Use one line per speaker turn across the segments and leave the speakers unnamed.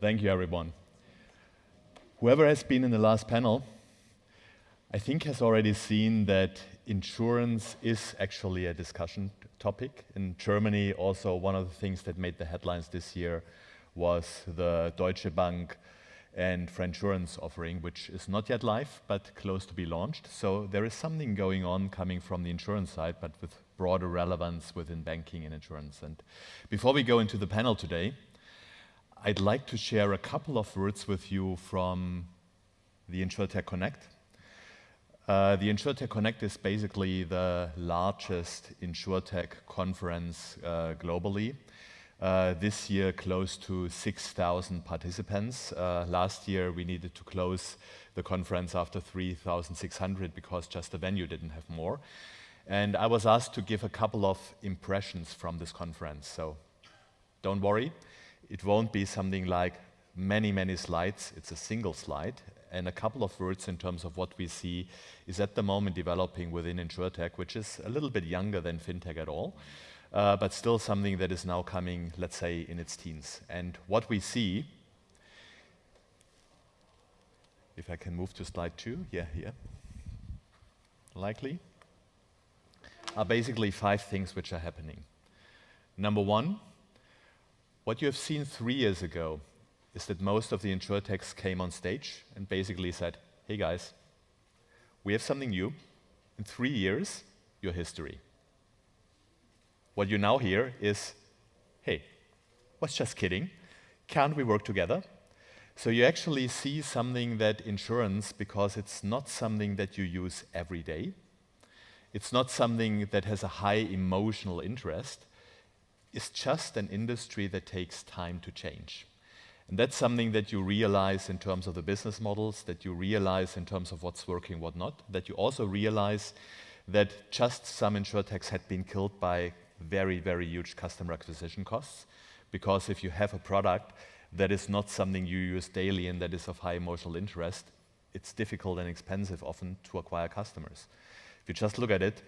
Thank you, everyone. Whoever has been in the last panel, I think has already seen that insurance is actually a discussion topic. In Germany, also one of the things that made the headlines this year was the Deutsche Bank and Frankfurt offering, which is not yet live, but close to be launched. So there is something going on coming from the insurance side, but with broader relevance within banking and insurance. And before we go into the panel today, I'd like to share a couple of words with you from the InsureTech Connect. The InsureTech Connect is basically the largest InsureTech conference globally. This year, close to 6,000 participants. Last year, we needed to close the conference after 3,600 because just the venue didn't have more. And I was asked to give a couple of impressions from this conference. So don't worry, it won't be something like many slides. It's a single slide. And a couple of words in terms of what we see is at the moment developing within InsureTech, which is a little bit younger than FinTech at all. But still something that is now coming, let's say, in its teens. And what we see, if I can move to slide 2, here, likely, are basically 5 things which are happening. Number 1, what you have seen 3 years ago is that most of the InsureTechs came on stage and basically said, hey guys, we have something new. In 3 years, your history. What you now hear is, hey, was just kidding. Can't we work together? So you actually see something that insurance, because it's not something that you use every day, it's not something that has a high emotional interest, it's just an industry that takes time to change. And that's something that you realize in terms of the business models, that you realize in terms of what's working, what not, that you also realize that just some InsureTechs had been killed by very huge customer acquisition costs, because if you have a product that is not something you use daily and that is of high emotional interest, it's difficult and expensive often to acquire customers. If you just look at it,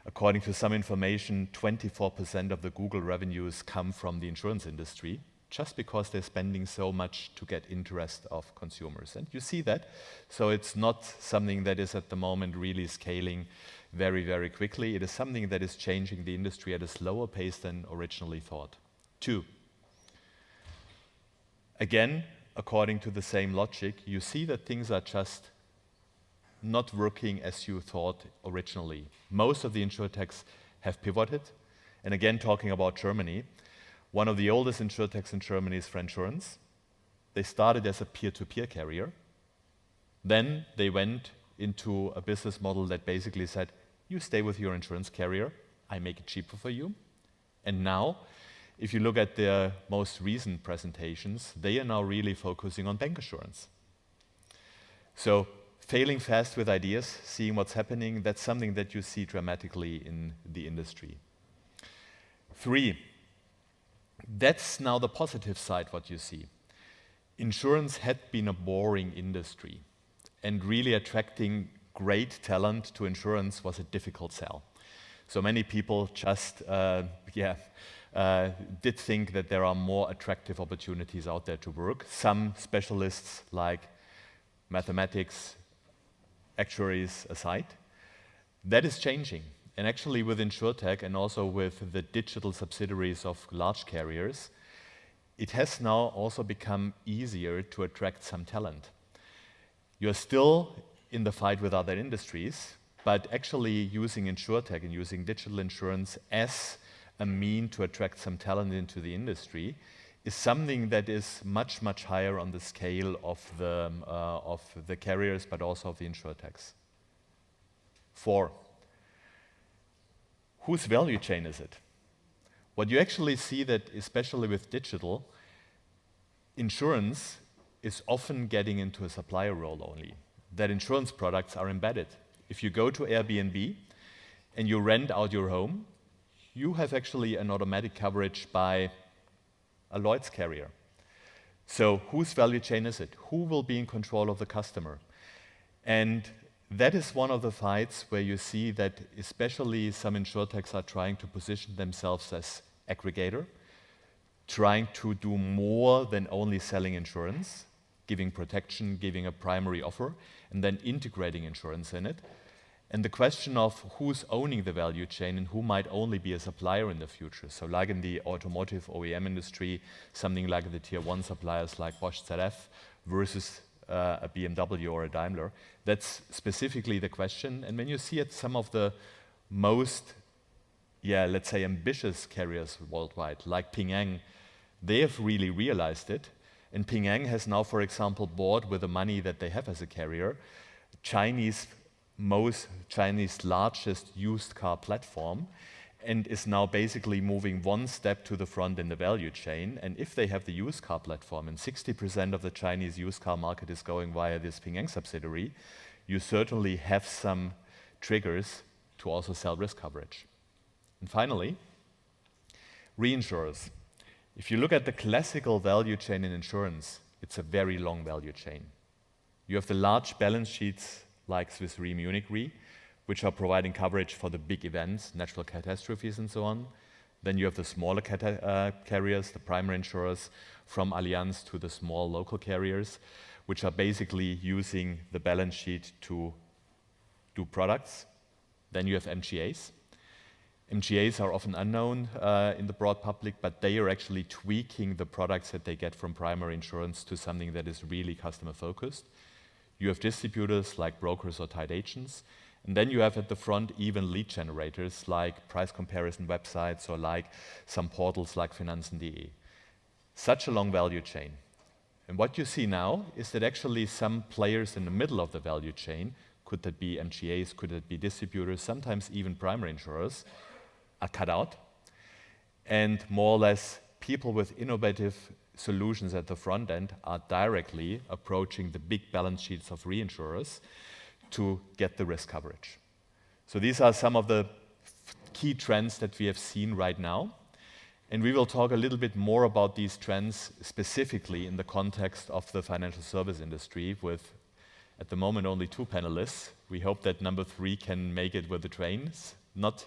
according to some information, 24% of the Google revenues come from the insurance industry, just because they're spending so much to get interest of consumers. And you see that. So it's not something that is at the moment really scaling very quickly. It is something that is changing the industry at a slower pace than originally thought. 2, again, according to the same logic, you see that things are just not working as you thought originally. Most of the InsureTechs have pivoted. And again, talking about Germany, one of the oldest InsureTechs in Germany is Frankfurt. They started as a peer-to-peer carrier. Then they went into a business model that basically said, you stay with your insurance carrier, I make it cheaper for you. And now, if you look at their most recent presentations, they are now really focusing on bank insurance. So failing fast with ideas, seeing what's happening, that's something that you see dramatically in the industry. 3, that's now the positive side, what you see. Insurance had been a boring industry, and really attracting great talent to insurance was a difficult sell. So many people just did think that there are more attractive opportunities out there to work. Some specialists like mathematics, actuaries aside. That is changing. And actually with InsureTech and also with the digital subsidiaries of large carriers, it has now also become easier to attract some talent. You're still in the fight with other industries, but actually using InsureTech and using digital insurance as a mean to attract some talent into the industry is something that is much higher on the scale of the carriers, but also of the InsureTechs. 4, whose value chain is it? What you actually see that, especially with digital, insurance is often getting into a supplier role only, that insurance products are embedded. If you go to Airbnb and you rent out your home, you have actually an automatic coverage by a Lloyd's carrier. So whose value chain is it? Who will be in control of the customer? And that is one of the fights where you see that especially some InsureTechs are trying to position themselves as aggregator, trying to do more than only selling insurance, giving protection, giving a primary offer, and then integrating insurance in it. And the question of who's owning the value chain and who might only be a supplier in the future. So like in the automotive OEM industry, something like the tier one suppliers like Bosch ZF versus a BMW or a Daimler. That's specifically the question. And when you see it, some of the most, let's say ambitious carriers worldwide, like Ping An, they have really realized it. And Ping An has now, for example, bought with the money that they have as a carrier, Chinese largest used car platform, and is now basically moving one step to the front in the value chain. And if they have the used car platform and 60% of the Chinese used car market is going via this Ping An subsidiary, you certainly have some triggers to also sell risk coverage. And finally, reinsurers. If you look at the classical value chain in insurance, it's a very long value chain. You have the large balance sheets like Swiss Re, Munich Re, which are providing coverage for the big events, natural catastrophes and so on. Then you have the smaller carriers, the primary insurers, from Allianz to the small local carriers, which are basically using the balance sheet to do products. Then you have MGAs. MGAs are often unknown in the broad public, but they are actually tweaking the products that they get from primary insurance to something that is really customer focused. You have distributors like brokers or tied agents. And then you have at the front even lead generators like price comparison websites or like some portals like Finanzen.de. Such a long value chain. And what you see now is that actually some players in the middle of the value chain, could that be MGAs, could that be distributors, sometimes even primary insurers, are cut out. And more or less people with innovative solutions at the front end are directly approaching the big balance sheets of reinsurers to get the risk coverage. So these are some of the key trends that we have seen right now. And we will talk a little bit more about these trends specifically in the context of the financial service industry with, at the moment, only 2 panelists. We hope that number 3 can make it with the trains. Not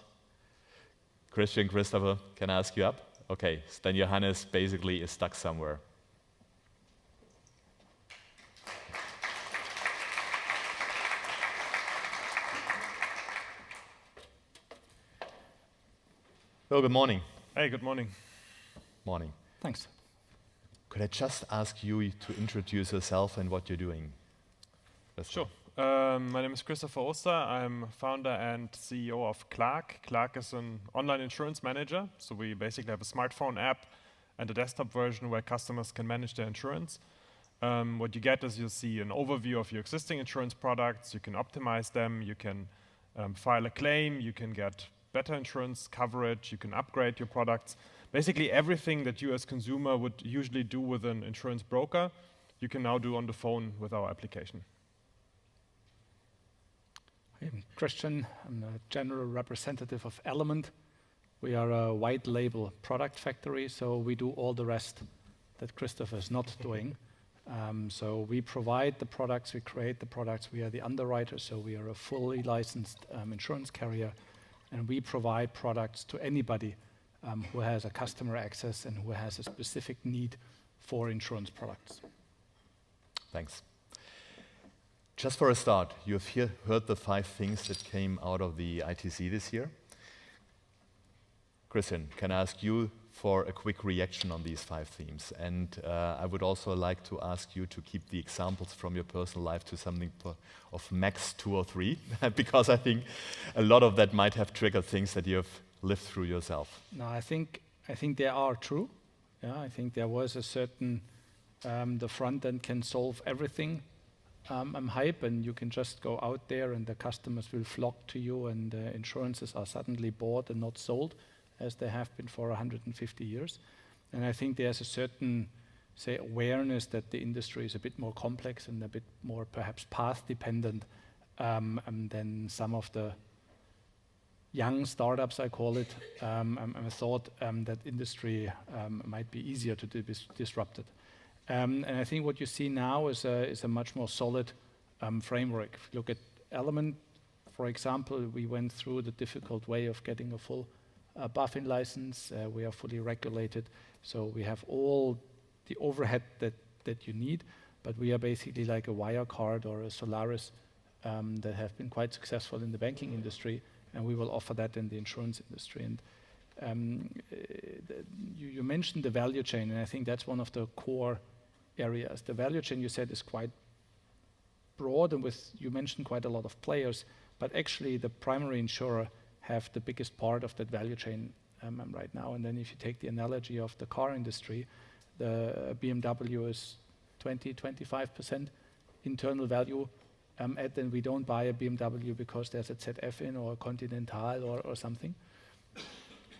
Christian, Christopher, can I ask you up? Okay, so then Johannes basically is stuck somewhere. So, good morning.
Hey, good morning.
Morning.
Thanks.
Could I just ask you to introduce yourself and what you're doing?
Sure. My name is Christopher Oster. I'm founder and CEO of Clark. Clark is an online insurance manager. So we basically have a smartphone app and a desktop version where customers can manage their insurance. What you get is you'll see an overview of your existing insurance products. You can optimize them. You can file a claim. You can get better insurance coverage. You can upgrade your products. Basically everything that you as consumer would usually do with an insurance broker, you can now do on the phone with our application.
I'm Christian. I'm the general representative of Element. We are a white label product factory, so we do all the rest that Christopher is not doing. So we provide the products, we create the products, we are the underwriter, so we are a fully licensed insurance carrier, and we provide products to anybody who has a customer access and who has a specific need for insurance products.
Thanks. Just for a start, you have heard the 5 things that came out of the ITC this year. Christian, can I ask you for a quick reaction on these 5 themes? And I would also like to ask you to keep the examples from your personal life to something of max 2 or 3, because I think a lot of that might have triggered things that you have lived through yourself.
No, I think they are true. Yeah, I think there was a certain, the front end can solve everything. I'm hype, and you can just go out there and the customers will flock to you, and insurances are suddenly bought and not sold as they have been for 150 years. And I think there's a certain, say, awareness that the industry is a bit more complex and a bit more perhaps path dependent than some of the young startups, I call it. I thought that industry might be easier to be disrupted. And I think what you see now is a much more solid framework. If you look at Element, for example, we went through the difficult way of getting a full BaFin license. We are fully regulated, so we have all the overhead that you need. But we are basically like a Wirecard or a Solaris that have been quite successful in the banking industry, and we will offer that in the insurance industry. And you mentioned the value chain, and I think that's one of the core areas. The value chain, you said, is quite broad, and you mentioned quite a lot of players, but actually the primary insurer have the biggest part of that value chain right now. And then if you take the analogy of the car industry, the BMW is 20-25% internal value add, and we don't buy a BMW because there's a ZF in or a Continental or something.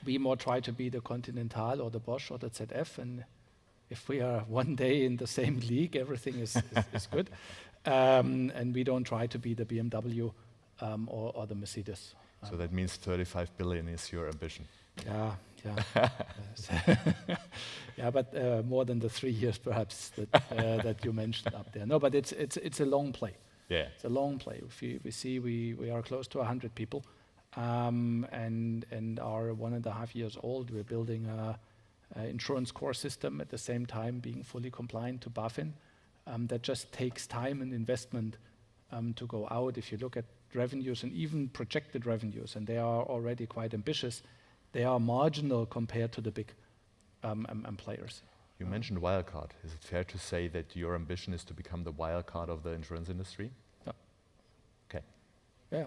We more try to be the Continental or the Bosch or the ZF, and if we are one day in the same league, everything is good. And we don't try to be the BMW or the Mercedes.
So that means 35 billion is your ambition.
Yeah. Yeah, but more than the 3 years perhaps that you mentioned up there. No, but it's a long play.
Yeah.
It's a long play. We see we are close to 100 people, and are 1.5 years old. We're building a insurance core system at the same time being fully compliant to BaFin. That just takes time and investment to go out. If you look at revenues and even projected revenues, and they are already quite ambitious, they are marginal compared to the big players.
You mentioned Wirecard. Is it fair to say that your ambition is to become the Wirecard of the insurance industry?
Yeah.
Okay.
Yeah.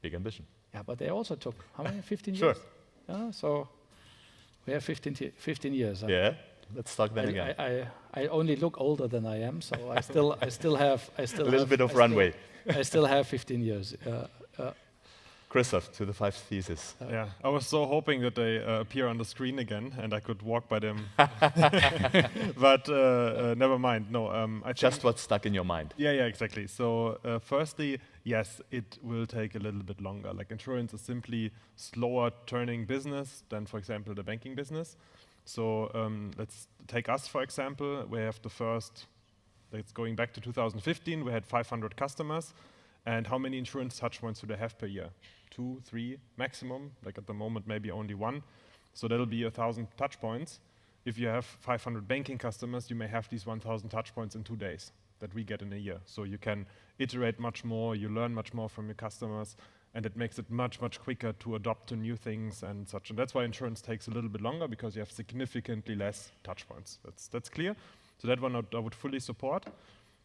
Big ambition.
Yeah, but they also took, how many, 15
Sure.
years? Yeah, so we have 15 years.
Yeah, let's talk then again.
I only look older than I am, so I still have
A little bit of runway.
I still have 15 years.
Christoph, to the 5 theses.
Yeah, I was so hoping that they appear on the screen again and I could walk by them. But never mind. No, I
Just what's stuck in your mind.
Yeah, exactly. So firstly, yes, it will take a little bit longer. Like insurance is simply slower turning business than, for example, the banking business. So let's take us, for example. We have the first, that's going back to 2015, we had 500 customers. And how many insurance touch points do they have per year? 2, 3 maximum, like at the moment maybe only 1. So that'll be 1,000 touch points. If you have 500 banking customers, you may have these 1,000 touch points in 2 days that we get in a year. So you can iterate much more, you learn much more from your customers, and it makes it much, much quicker to adopt to new things and such. And that's why insurance takes a little bit longer, because you have significantly less touch points. That's clear. So that one I would fully support.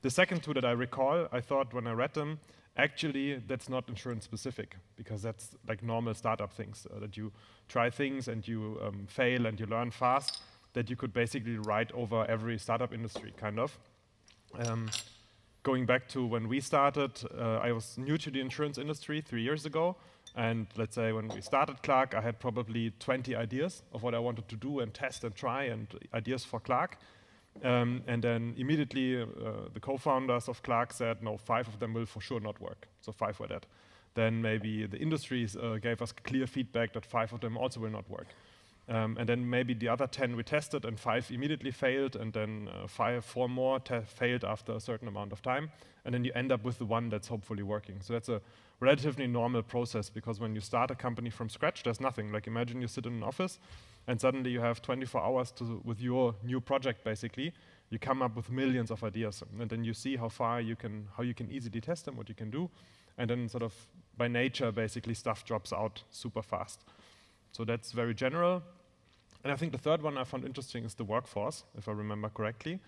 The second two that I recall, I thought when I read them, actually, that's not insurance specific, because that's like normal startup things, that you try things and you fail and you learn fast, that you could basically write over every startup industry, kind of. Going back to when we started, I was new to the insurance industry 3 years ago, and let's say when we started Clark, I had probably 20 ideas of what I wanted to do and test and try, and ideas for Clark. And then immediately the co-founders of Clark said, no, 5 of them will for sure not work. So 5 were dead. Then maybe the industries gave us clear feedback that 5 of them also will not work. And then maybe the other 10 we tested and 5 immediately failed, and then 4 more failed after a certain amount of time. And then you end up with the one that's hopefully working. So that's a relatively normal process, because when you start a company from scratch, there's nothing. Like imagine you sit in an office and suddenly you have 24 hours with your new project, basically. You come up with millions of ideas, and then you see how you can easily test them, what you can do, and then sort of by nature, basically stuff drops out super fast. So that's very general. And I think the third one I found interesting is the workforce, if I remember correctly.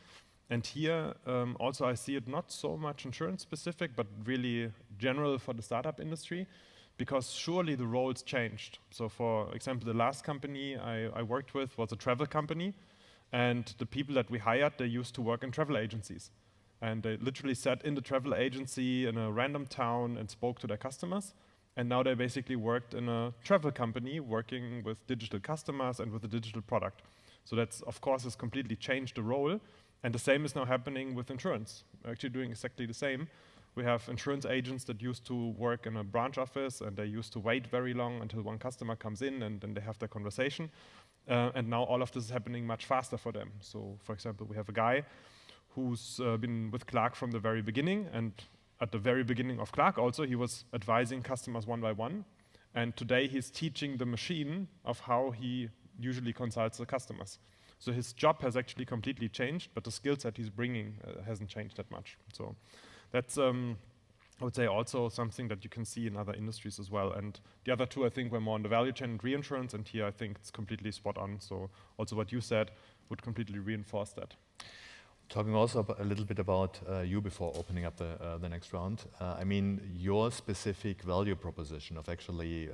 And here also I see it not so much insurance specific, but really general for the startup industry, because surely the roles changed. So for example, the last company I worked with was a travel company, and the people that we hired, they used to work in travel agencies. And they literally sat in the travel agency in a random town and spoke to their customers. And now they basically worked in a travel company working with digital customers and with a digital product. So that's, of course, has completely changed the role. And the same is now happening with insurance. We're actually doing exactly the same. We have insurance agents that used to work in a branch office, and they used to wait very long until one customer comes in, and then they have their conversation. And now all of this is happening much faster for them. So, for example, we have a guy who's been with Clark from the very beginning, and at the very beginning of Clark also, he was advising customers one by one. And today he's teaching the machine of how he usually consults the customers. So his job has actually completely changed, but the skill set he's bringing hasn't changed that much. So that's, I would say, also something that you can see in other industries as well. And the other two, I think, were more on the value chain and reinsurance, and here I think it's completely spot on. So also what you said would completely reinforce that.
Talking also a little bit about you before opening up the next round. I mean, your specific value proposition of actually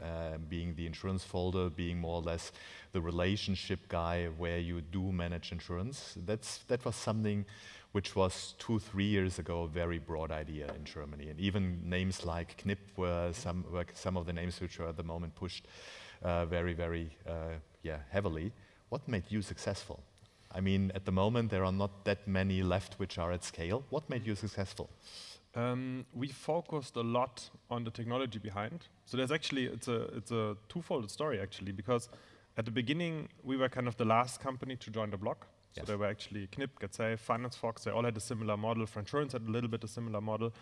being the insurance folder, being more or less the relationship guy where you do manage insurance, that was something which was 2-3 years ago a very broad idea in Germany. And even names like Knip were some of the names which are at the moment pushed very, very heavily. What made you successful? I mean, at the moment, there are not that many left which are at scale. What made you successful?
We focused a lot on the technology behind. So there's actually, it's a twofold story actually, because at the beginning, we were kind of the last company to join the block. So they were actually Knip, GetSafe, Finance Fox, they all had a similar model. For insurance had a little bit a similar model.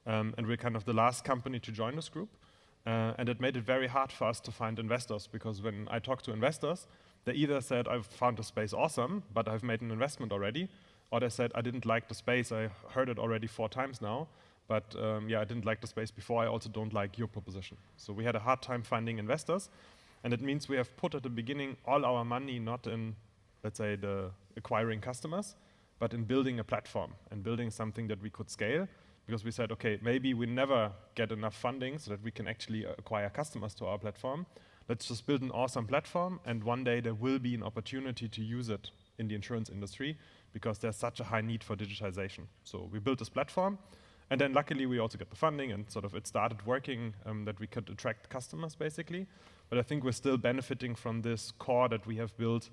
And we're kind of the last company to join this group. And it made it very hard for us to find investors, because when I talked to investors, they either said, I've found the space awesome, but I've made an investment already, or they said, I didn't like the space, I heard it already 4 times now, but I didn't like the space before, I also don't like your proposition. So we had a hard time finding investors, and it means we have put at the beginning all our money not in, let's say, the acquiring customers, but in building a platform and building something that we could scale, because we said, okay, maybe we never get enough funding so that we can actually acquire customers to our platform. Let's just build an awesome platform, and one day there will be an opportunity to use it in the insurance industry, because there's such a high need for digitization. So we built this platform, and then luckily we also get the funding, and sort of it started working, that we could attract customers basically. But I think we're still benefiting from this core that we have built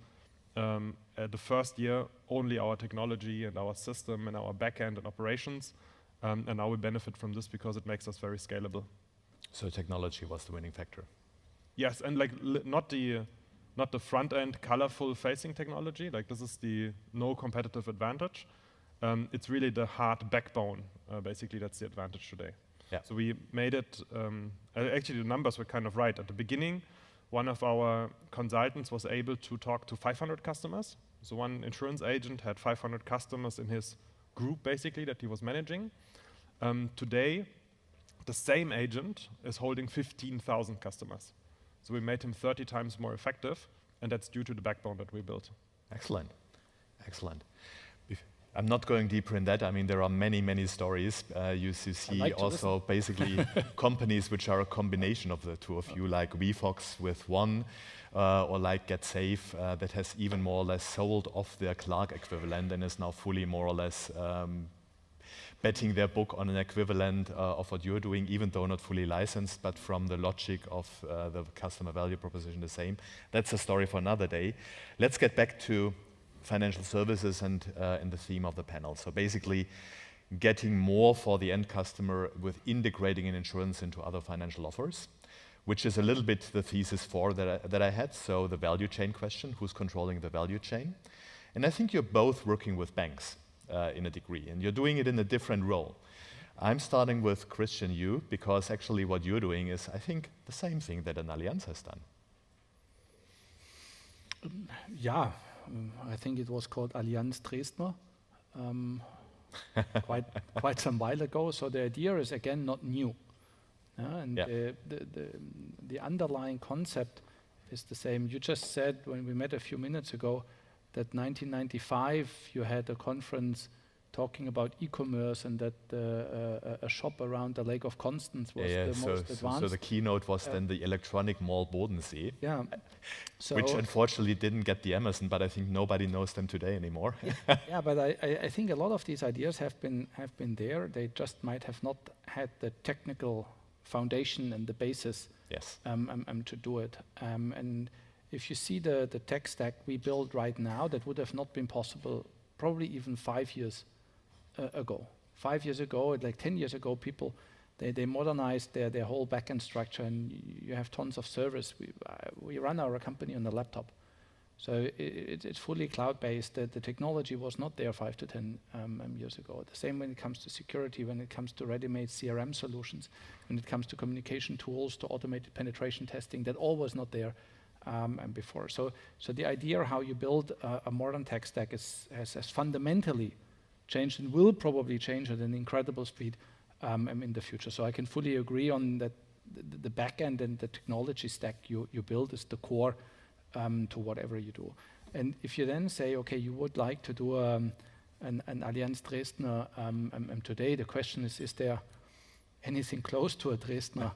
at the first year, only our technology and our system and our backend and operations. And now we benefit from this because it makes us very scalable.
So technology was the winning factor.
Yes, and like not the front end colorful facing technology. Like this is the no competitive advantage. It's really the hard backbone. Basically, that's the advantage today.
Yeah.
So we made it. Actually, the numbers were kind of right at the beginning. One of our consultants was able to talk to 500 customers. So one insurance agent had 500 customers in his group, basically, that he was managing. Today, the same agent is holding 15,000 customers. So we made him 30 times more effective, and that's due to the backbone that we built.
Excellent, excellent. I'm not going deeper in that. I mean, there are many, many stories. You see
like
also basically companies which are a combination of the two of you, like VFox with one, or like GetSafe, that has even more or less sold off their Clark equivalent and is now fully more or less betting their book on an equivalent of what you're doing, even though not fully licensed, but from the logic of the customer value proposition the same. That's a story for another day. Let's get back to financial services and in the theme of the panel. So basically, getting more for the end customer with integrating an insurance into other financial offers, which is a little bit the thesis 4 that I had. So the value chain question, who's controlling the value chain? And I think you're both working with banks in a degree, and you're doing it in a different role. I'm starting with Christian, you, because actually what you're doing is, I think, the same thing that an Allianz has done.
I think it was called Allianz Dresdner quite some while ago. So the idea is again not new, and the underlying concept is the same. You just said when we met a few minutes ago that 1995 you had a conference talking about e-commerce, and that a shop around the Lake of Constance was the most advanced.
So the keynote was then the electronic mall Bodensee,
so
which unfortunately didn't get the Amazon, but I think nobody knows them today anymore.
But I think a lot of these ideas have been there. They just might have not had the technical foundation and the basis to do it. And if you see the tech stack we build right now, that would have not been possible probably even 5 years ago. 5 years ago, like 10 years ago, people, they modernized their whole backend structure, and you have tons of servers. We run our company on a laptop. So it's fully cloud-based. The technology was not there 5 to 10 years ago. The same when it comes to security, when it comes to ready-made CRM solutions, when it comes to communication tools, to automated penetration testing, that all was not there before. So the idea how you build a modern tech stack has fundamentally changed and will probably change at an incredible speed in the future. So I can fully agree on that. The back end and the technology stack you build is the core to whatever you do. And if you then say, okay, you would like to do an Allianz Dresdner today, the question is there anything close to a Dresdner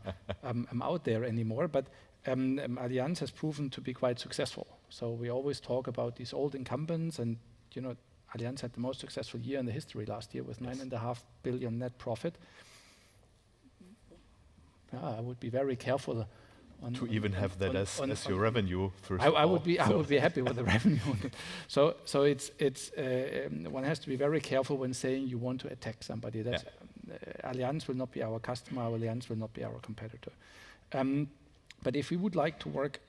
out there anymore? But Allianz has proven to be quite successful. So we always talk about these old incumbents, and Allianz had the most successful year in the history last year with 9.5 billion net profit. I would be very careful
to even have that as your revenue first.
I would be happy with the revenue. So it's one has to be very careful when saying you want to attack somebody. That's Allianz will not be our customer. Allianz will not be our competitor. But if we would like to work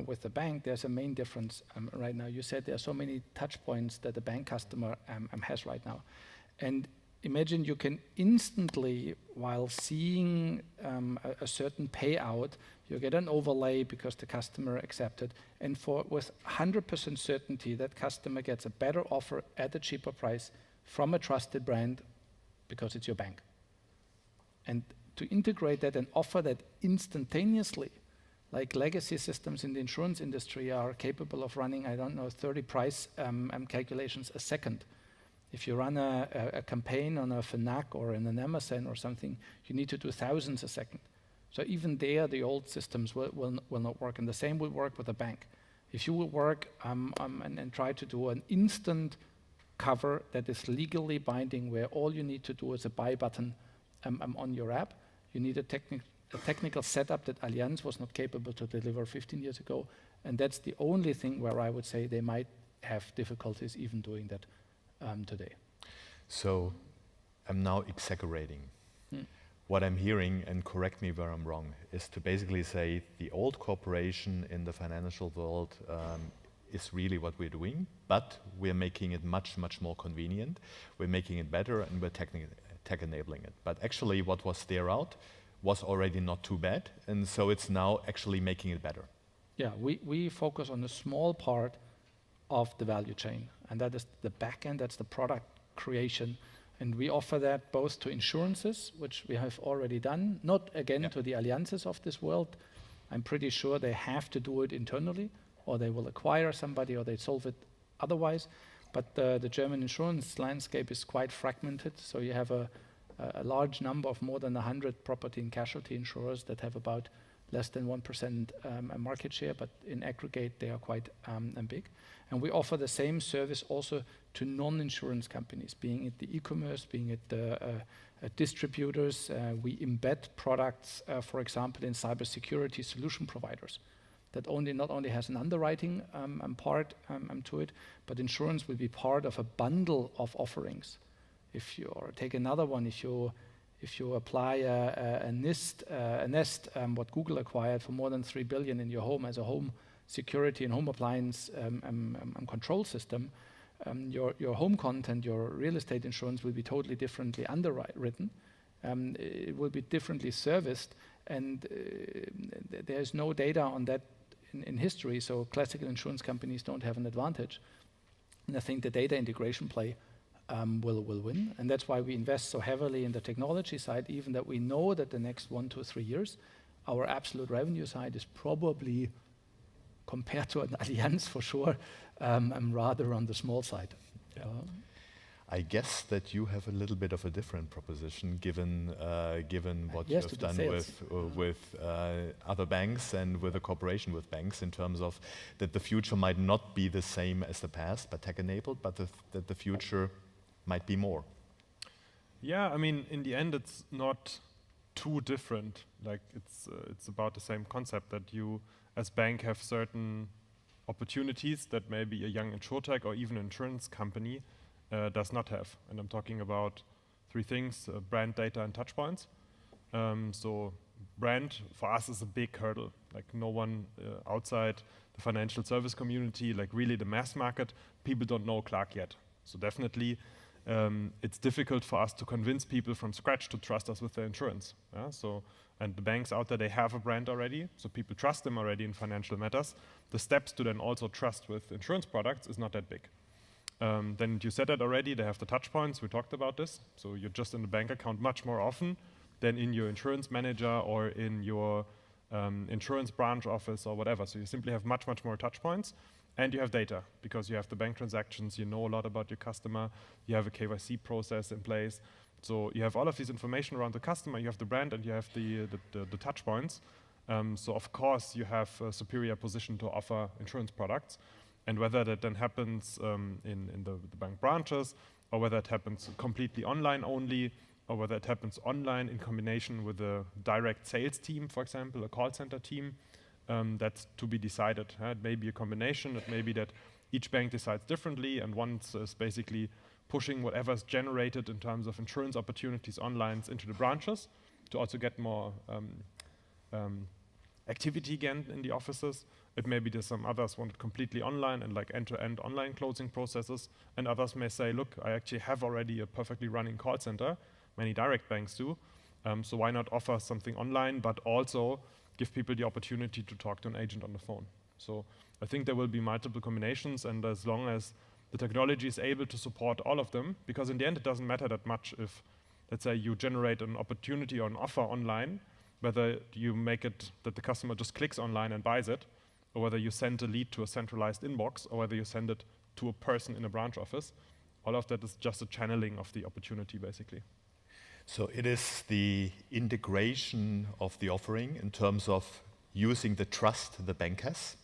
with the bank, there's a main difference right now. You said there are so many touch points that the bank customer has right now, and imagine you can instantly, while seeing a certain payout, you get an overlay because the customer accepted, and with 100% certainty that customer gets a better offer at a cheaper price from a trusted brand because it's your bank. And to integrate that and offer that instantaneously, like legacy systems in the insurance industry are capable of running, 30 price calculations a second. If you run a campaign on a Fnac or in an Amazon or something, you need to do thousands a second. So even there, the old systems will not work, and the same will work with a bank. If you will work and try to do an instant cover that is legally binding, where all you need to do is a buy button on your app, you need a technical setup that Allianz was not capable to deliver 15 years ago, and that's the only thing where I would say they might have difficulties even doing that today.
So I'm now exaggerating. What I'm hearing, and correct me where I'm wrong, is to basically say the old cooperation in the financial world is really what we're doing, but we're making it much, much more convenient. We're making it better, and we're tech enabling it. But actually what was there out was already not too bad, and so it's now actually making it better.
Yeah, we focus on a small part of the value chain, and that is the back end, that's the product creation. And we offer that both to insurances, which we have already done, not again to the Allianzes of this world. I'm pretty sure they have to do it internally, or they will acquire somebody, or they solve it otherwise. But the German insurance landscape is quite fragmented, so you have a large number of more than 100 property and casualty insurers that have about less than 1% market share, but in aggregate they are quite big. And we offer the same service also to non-insurance companies, being it the e-commerce, being it the distributors. We embed products, for example, in cybersecurity solution providers that not only has an underwriting part to it, but insurance will be part of a bundle of offerings. Or take another one, if you apply a Nest, what Google acquired for more than 3 billion in your home as a home security and home appliance control system, your home content, your real estate insurance will be totally differently underwritten. It will be differently serviced, and there's no data on that in history, so classical insurance companies don't have an advantage. And I think the data integration play will win, and that's why we invest so heavily in the technology side, even that we know that the next 1 to 3 years, our absolute revenue side is probably, compared to an Allianz for sure, rather on the small side.
I guess that you have a little bit of a different proposition, given what you have done with other banks and with a cooperation with banks, in terms of that the future might not be the same as the past, but tech-enabled, but that the future might be more.
Yeah, I mean, in the end, it's not too different. Like it's about the same concept, that you, as bank, have certain opportunities that maybe a young InsureTech or even insurance company does not have. And I'm talking about 3 things: brand, data, and touchpoints. So brand for us is a big hurdle. Like no one outside the financial service community, like really the mass market, people don't know Clark yet. So definitely it's difficult for us to convince people from scratch to trust us with their insurance. And the banks out there, they have a brand already, so people trust them already in financial matters. The steps to then also trust with insurance products is not that big. Then you said that already, they have the touch points, we talked about this. So you're just in the bank account much more often than in your insurance manager or in your insurance branch office or whatever. So you simply have much, much more touch points. And you have data, because you have the bank transactions, you know a lot about your customer, you have a KYC process in place. So you have all of this information around the customer, you have the brand, and you have the touch points. So of course you have a superior position to offer insurance products. And whether that then happens in the bank branches, or whether it happens completely online only, or whether it happens online in combination with a direct sales team, for example, a call center team, that's to be decided. It may be a combination, it may be that each bank decides differently, and one is basically pushing whatever's generated in terms of insurance opportunities online into the branches to also get more activity again in the offices. It may be that some others want it completely online and like end-to-end online closing processes, and others may say, look, I actually have already a perfectly running call center. Many direct banks do. So why not offer something online, but also give people the opportunity to talk to an agent on the phone. So I think there will be multiple combinations, and as long as the technology is able to support all of them, because in the end it doesn't matter that much if, let's say, you generate an opportunity or an offer online, whether you make it that the customer just clicks online and buys it, or whether you send a lead to a centralized inbox, or whether you send it to a person in a branch office. All of that is just a channeling of the opportunity, basically.
So it is the integration of the offering in terms of using the trust the bank has,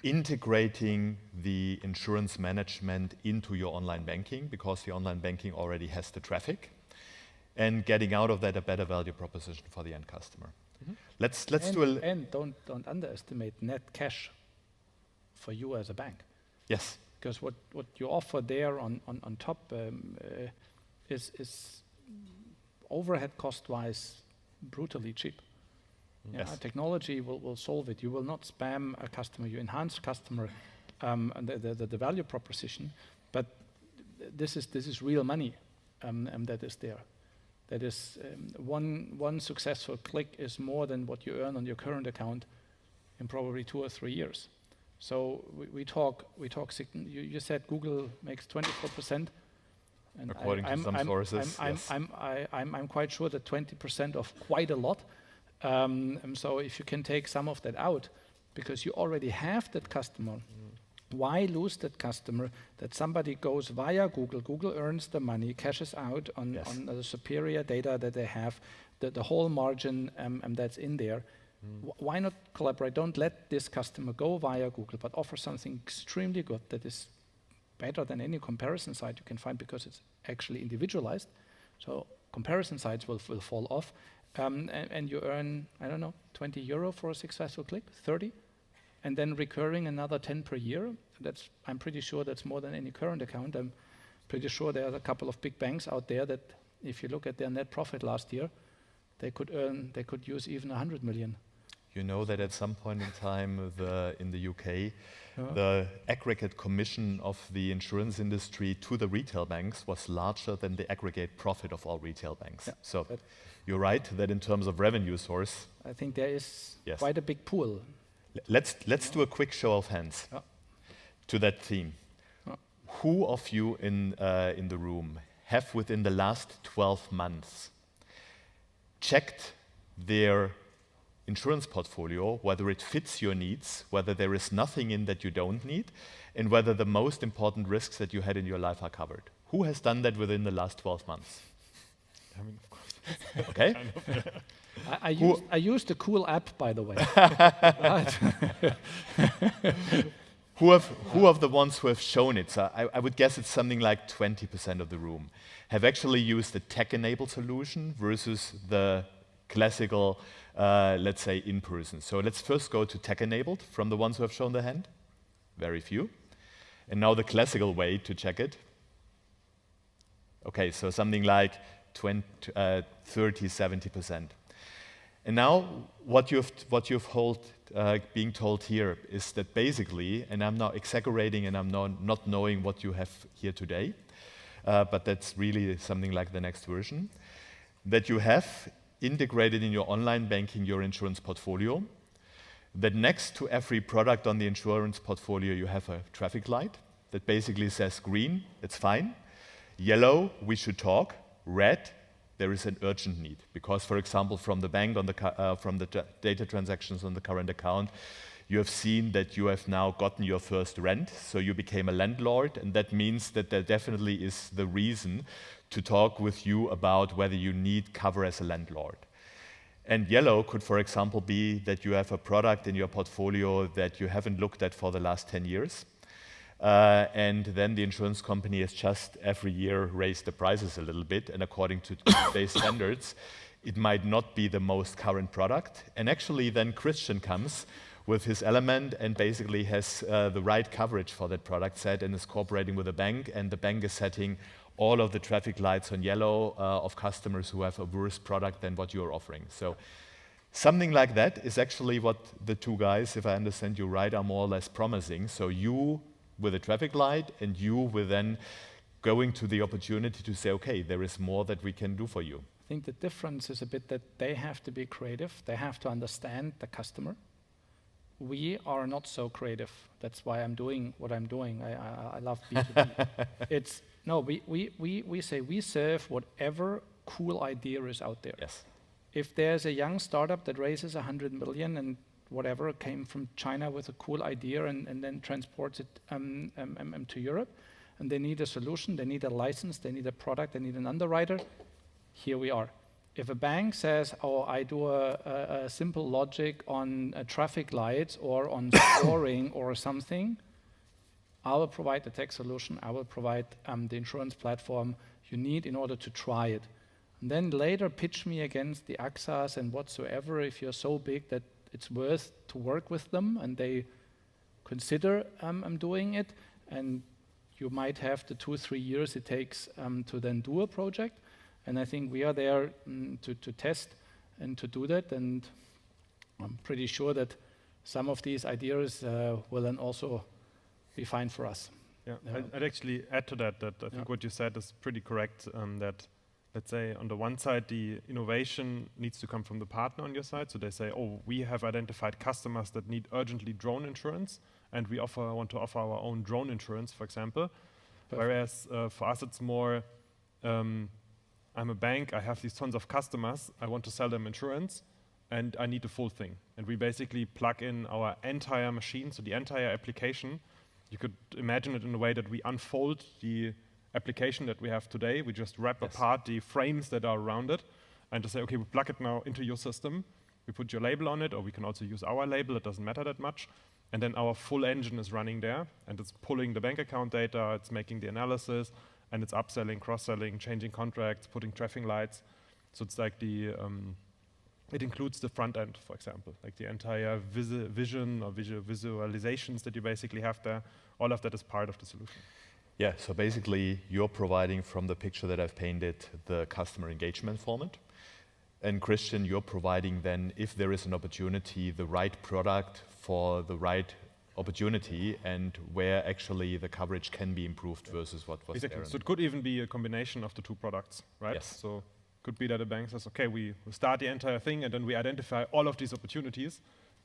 integrating the insurance management into your online banking, because the online banking already has the traffic, and getting out of that a better value proposition for the end customer. Mm-hmm. Let's do a...
And don't underestimate net cash for you as a bank.
Yes.
Because what you offer there on top is overhead cost-wise brutally cheap.
Yes.
Yeah, technology will solve it. You will not spam a customer. You enhance customer the value proposition, but this is real money that is there. That is one successful click is more than what you earn on your current account in probably 2 or 3 years. So we talk. You said Google makes 24%. And
according to some sources, yes.
I'm quite sure that 20% of quite a lot. So if you can take some of that out, because you already have that customer, why lose that customer? That somebody goes via Google, Google earns the money, cashes out on the superior data that they have, the whole margin that's in there. Why not collaborate? Don't let this customer go via Google, but offer something extremely good that is better than any comparison site you can find, because it's actually individualized. So comparison sites will fall off, and you earn, I don't know, 20 euro for a successful click, 30, and then recurring another 10 per year. I'm pretty sure that's more than any current account. I'm pretty sure there are a couple of big banks out there that, if you look at their net profit last year, they could use even 100 million.
You know that at some point in time, in the UK, the aggregate commission of the insurance industry to the retail banks was larger than the aggregate profit of all retail banks. Yeah. So you're right that in terms of revenue source,
I think there is quite a big pool.
Let's do a quick show of hands to that theme. Who of you in the room have within the last 12 months checked their insurance portfolio, whether it fits your needs, whether there is nothing in that you don't need, and whether the most important risks that you had in your life are covered? Who has done that within the last 12 months?
I mean, of course.
Okay.
I used the cool app, by the way.
Who of the ones who have shown it, so I would guess it's something like 20% of the room, have actually used the tech-enabled solution versus the classical, let's say, in-person. So let's first go to tech-enabled from the ones who have shown their hand. Very few. And now the classical way to check it. Okay, so something like 30, 70%. And now what you've being told here is that basically, and I'm not exaggerating and I'm not knowing what you have here today, but that's really something like the next version, that you have integrated in your online banking your insurance portfolio, that next to every product on the insurance portfolio you have a traffic light that basically says green, it's fine, yellow, we should talk, red, there is an urgent need. Because, for example, from the bank, from the data transactions on the current account, you have seen that you have now gotten your first rent, so you became a landlord, and that means that there definitely is the reason to talk with you about whether you need cover as a landlord. And yellow could, for example, be that you have a product in your portfolio that you haven't looked at for the last 10 years. And then the insurance company has just every year raised the prices a little bit, and according to today's standards, it might not be the most current product. And actually then Christian comes with his element and basically has the right coverage for that product set and is cooperating with the bank, and the bank is setting all of the traffic lights on yellow of customers who have a worse product than what you're offering. So something like that is actually what the two guys, if I understand you right, are more or less promising. So you with a traffic light and you with then going to the opportunity to say, okay, there is more that we can do for you.
I think the difference is a bit that they have to be creative. They have to understand the customer. We are not so creative. That's why I'm doing what I'm doing. I love B2B. We say we serve whatever cool idea is out there.
Yes.
If there's a young startup that raises 100 million and whatever came from China with a cool idea and then transports it to Europe, and they need a solution, they need a license, they need a product, they need an underwriter, here we are. If a bank says, oh, I do a simple logic on traffic lights or on scoring or something, I will provide the tech solution, I will provide the insurance platform you need in order to try it. And then later pitch me against the AXAs and whatsoever if you're so big that it's worth to work with them and they consider doing it, and you might have the 2-3 years it takes to then do a project. And I think we are there to test and to do that, and I'm pretty sure that some of these ideas will then also be fine for us.
Yeah, I'd actually add to that I think what you said is pretty correct, that let's say on the one side, the innovation needs to come from the partner on your side. So they say, oh, we have identified customers that need urgently drone insurance, and we want to offer our own drone insurance, for example. Perfect. Whereas for us, it's more, I'm a bank, I have these tons of customers, I want to sell them insurance, and I need the full thing. And we basically plug in our entire machine, so the entire application. You could imagine it in a way that we unfold the application that we have today. We just wrap apart the frames that are around it and to say, okay, we plug it now into your system. We put your label on it, or we can also use our label. It doesn't matter that much. And then our full engine is running there, and it's pulling the bank account data, it's making the analysis, and it's upselling, cross-selling, changing contracts, putting traffic lights. So it's like it includes the front end, for example, like the entire vision or visualizations that you basically have there. All of that is part of the solution.
Yeah, so basically you're providing, from the picture that I've painted, the customer engagement format. And Christian, you're providing then, if there is an opportunity, the right product for the right opportunity and where actually the coverage can be improved versus what was
exactly.
there.
So it could even be a combination of the two products, right?
Yes.
So could be that a bank says, okay, we start the entire thing and then we identify all of these opportunities,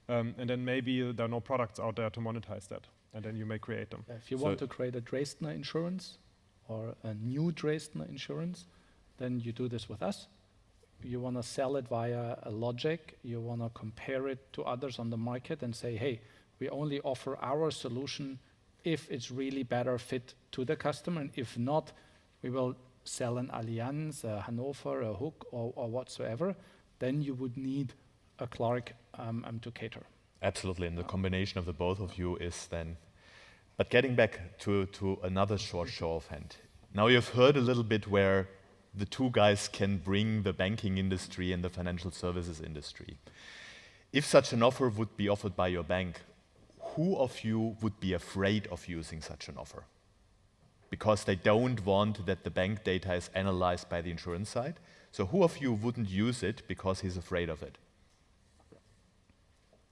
and then maybe there are no products out there to monetize that, and then you may create them.
If you want to create a Dresdner insurance or a new Dresdner insurance, then you do this with us. You want to sell it via a logic, you want to compare it to others on the market and say, hey, we only offer our solution if it's really better fit to the customer, and if not, we will sell an Allianz, a Hannover, a Hook, or whatsoever. Then you would need a Clark to cater.
Absolutely, and the combination of the both of you is then. But getting back to another short show of hand. Now you've heard a little bit where the two guys can bring the banking industry and the financial services industry. If such an offer would be offered by your bank, who of you would be afraid of using such an offer? Because they don't want that the bank data is analyzed by the insurance side. So who of you wouldn't use it because he's afraid of it?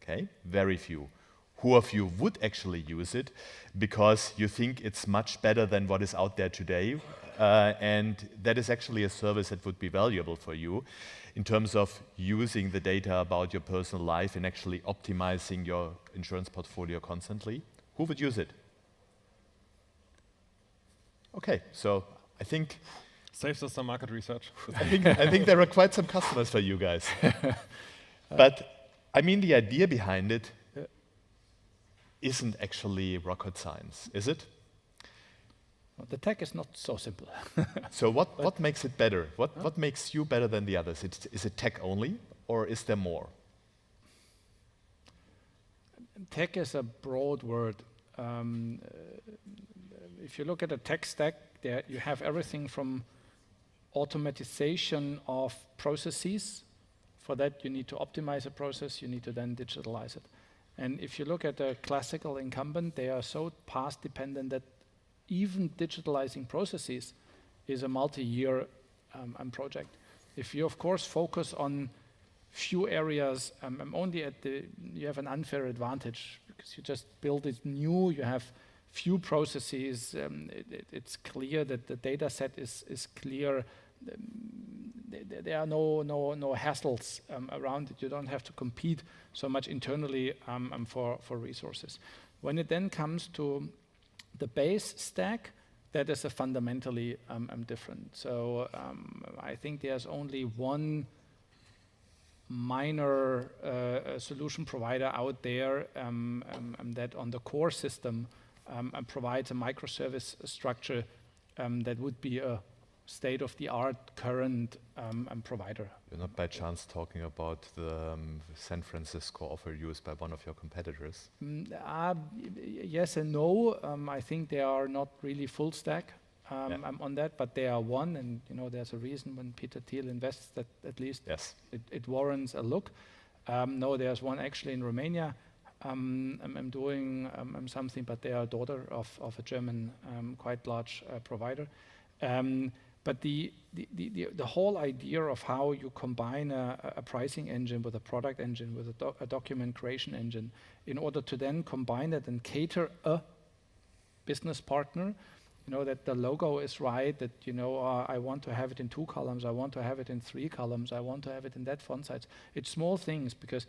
Okay, very few. Who of you would actually use it because you think it's much better than what is out there today, and that is actually a service that would be valuable for you in terms of using the data about your personal life and actually optimizing your insurance portfolio constantly? Who would use it? Okay, so I think
Saves us some market research.
I think there are quite some customers for you guys. But I mean, the idea behind it isn't actually rocket science, is it?
Well, the tech is not so simple.
So what makes it better? What makes you better than the others? Is it tech only, or is there more?
Tech is a broad word. If you look at a tech stack, there you have everything from automatization of processes. For that, you need to optimize a process, you need to then digitalize it. And if you look at a classical incumbent, they are so past dependent that even digitalizing processes is a multi-year project. If you, of course, focus on few areas, you have an unfair advantage because you just build it new, you have few processes, it's clear that the data set is clear. There are no hassles around it. You don't have to compete so much internally for resources. When it then comes to the base stack, that is a fundamentally different. So I think there's only one minor solution provider out there that on the core system provides a microservice structure that would be a state-of-the-art current provider.
You're not by chance talking about the San Francisco offer used by one of your competitors?
Yes and no. I think they are not really full stack on that, but they are one, and there's a reason when Peter Thiel invests that at least it warrants a look. No, there's one actually in Romania. I'm doing something, but they are a daughter of a German quite large provider. But the whole idea of how you combine a pricing engine with a product engine, with a document creation engine, in order to then combine it and cater a business partner, that the logo is right, that I want to have it in 2 columns, I want to have it in 3 columns, I want to have it in that font size. It's small things because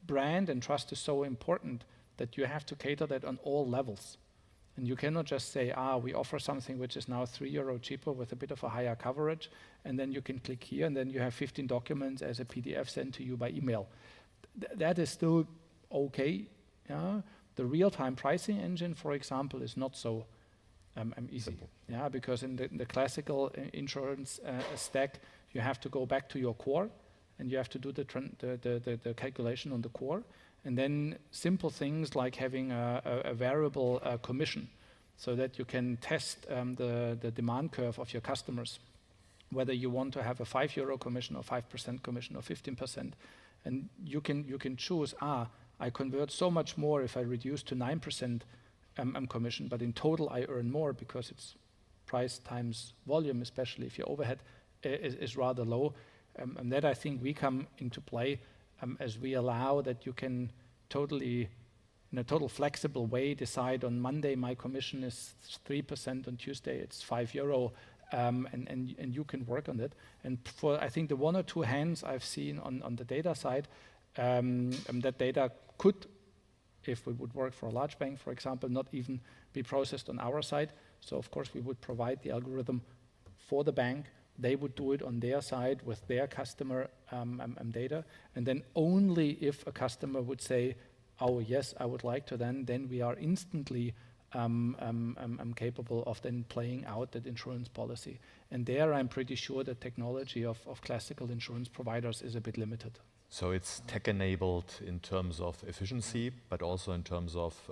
brand and trust is so important that you have to cater that on all levels. And you cannot just say, we offer something which is now €3 cheaper with a bit of a higher coverage, and then you can click here, and then you have 15 documents as a PDF sent to you by email. That is still okay. Yeah? The real-time pricing engine, for example, is not so easy.
Simple.
Yeah, because in the classical insurance stack, you have to go back to your core, and you have to do the calculation on the core. And then simple things like having a variable commission so that you can test the demand curve of your customers, whether you want to have a €5 commission or 5% commission or 15%. And you can choose, I convert so much more if I reduce to 9% commission, but in total I earn more because it's price times volume, especially if your overhead is rather low. And that I think we come into play as we allow that you can totally, in a total flexible way, decide on Monday my commission is 3%, on Tuesday it's €5, and you can work on it. And for I think the 1 or 2 hands I've seen on the data side, that data could, if we would work for a large bank, for example, not even be processed on our side. So of course we would provide the algorithm for the bank. They would do it on their side with their customer data. And then only if a customer would say, yes, I would like to, then we are instantly capable of then playing out that insurance policy. And there I'm pretty sure the technology of classical insurance providers is a bit limited.
So it's tech-enabled in terms of efficiency, but also in terms of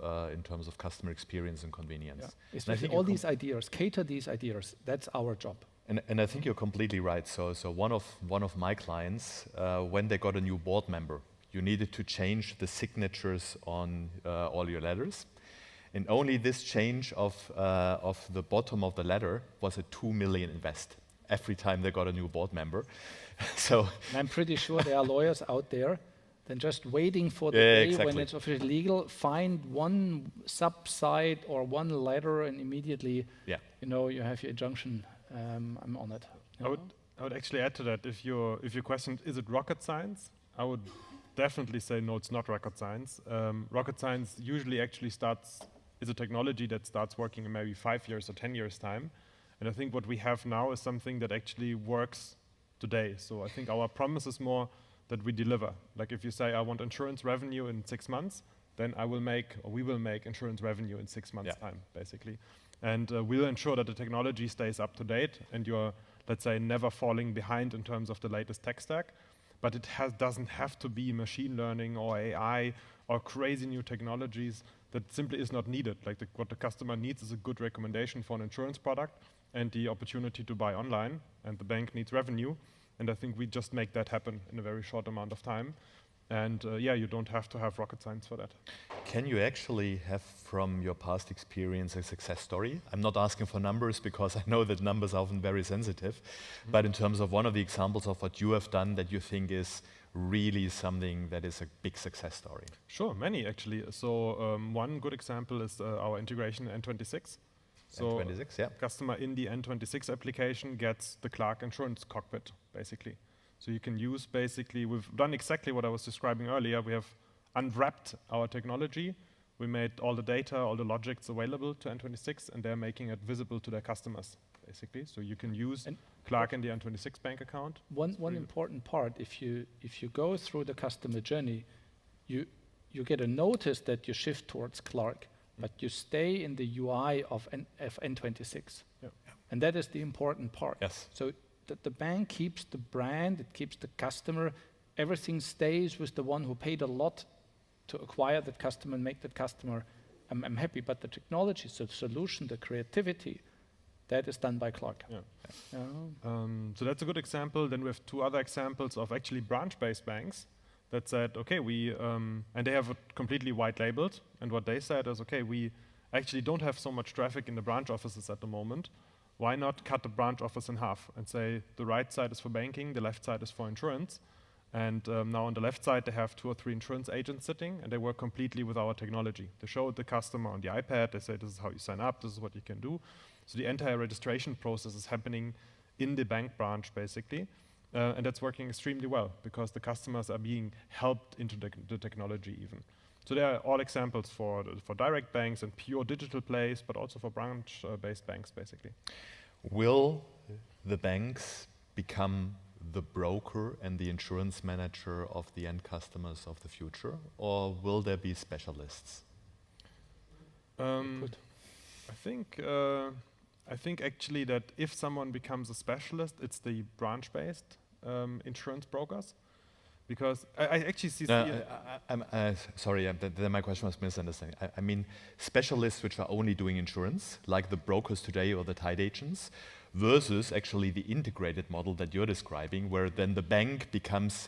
customer experience and convenience.
Yeah. Especially all these ideas, cater these ideas. That's our job.
And I think you're completely right. So one of my clients, when they got a new board member, you needed to change the signatures on all your letters, and only this change of the bottom of the letter was a 2 million invest every time they got a new board member. So
and I'm pretty sure there are lawyers out there than just waiting for the
Yeah,
day when
exactly.
it's officially legal. Find one sub-site or one letter, and immediately,
Yeah.
you have your injunction. I'm on it.
I would actually add to that, if your question is it rocket science, I would definitely say no, it's not rocket science. Rocket science usually actually is a technology that starts working in maybe 5 years or 10 years time. And I think what we have now is something that actually works today. So I think our promise is more that we deliver. Like if you say, I want insurance revenue in 6 months, then we will make insurance revenue in 6 months time, basically. And we'll ensure that the technology stays up to date and you're, let's say, never falling behind in terms of the latest tech stack. But it doesn't have to be machine learning or AI or crazy new technologies that simply is not needed. Like what the customer needs is a good recommendation for an insurance product and the opportunity to buy online, and the bank needs revenue. And I think we just make that happen in a very short amount of time. And you don't have to have rocket science for that.
Can you actually have, from your past experience, a success story? I'm not asking for numbers because I know that numbers are often very sensitive, but in terms of one of the examples of what you have done that you think is really something that is a big success story.
Sure, many actually. So one good example is our integration N26. So
N26, yeah.
customer in the N26 application gets the Clark Insurance Cockpit, basically. So you can use we've done exactly what I was describing earlier. We have unwrapped our technology. We made all the data, all the logics available to N26, and they're making it visible to their customers, basically. So you can use Clark in the N26 bank account.
One important part, if you go through the customer journey, you get a notice that you shift towards Clark, but you stay in the UI of N26.
Yeah.
And that is the important part.
Yes.
So the bank keeps the brand, it keeps the customer, everything stays with the one who paid a lot to acquire that customer and make that customer I'm happy. But the technology, so the solution, the creativity, that is done by Clark.
Yeah. So that's a good example. Then we have two other examples of actually branch-based banks that said, okay, and they have it completely white labeled. And what they said is, okay, we actually don't have so much traffic in the branch offices at the moment. Why not cut the branch office in half and say the right side is for banking, the left side is for insurance. And now on the left side, they have 2 or 3 insurance agents sitting, and they work completely with our technology. They show the customer on the iPad. They say, this is how you sign up. This is what you can do. So the entire registration process is happening in the bank branch, basically. And that's working extremely well because the customers are being helped into the technology even. So there are all examples for direct banks and pure digital plays, but also for branch-based banks, basically.
Will the banks become the broker and the insurance manager of the end customers of the future, or will there be specialists?
I think actually that if someone becomes a specialist, it's the branch-based insurance brokers. Because I actually see...
Sorry, then my question was misunderstanding. I mean specialists which are only doing insurance, like the brokers today or the tied agents, versus actually the integrated model that you're describing, where then the bank becomes,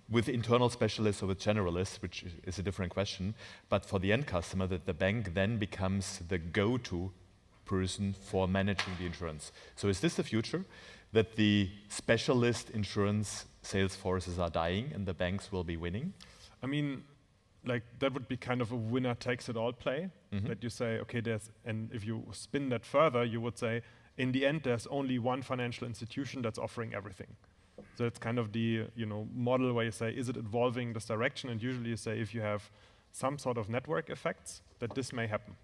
with internal specialists or with generalists, which is a different question, but for the end customer, that the bank then becomes the go-to person for managing the insurance. So is this the future, that the specialist insurance sales forces are dying and the banks will be winning?
I mean, like that would be kind of a winner takes it all play. That you say, okay, and if you spin that further, you would say, in the end, there's only one financial institution that's offering everything. So it's kind of the model where you say, is it evolving this direction? And usually you say, if you have some sort of network effects, that this may happen.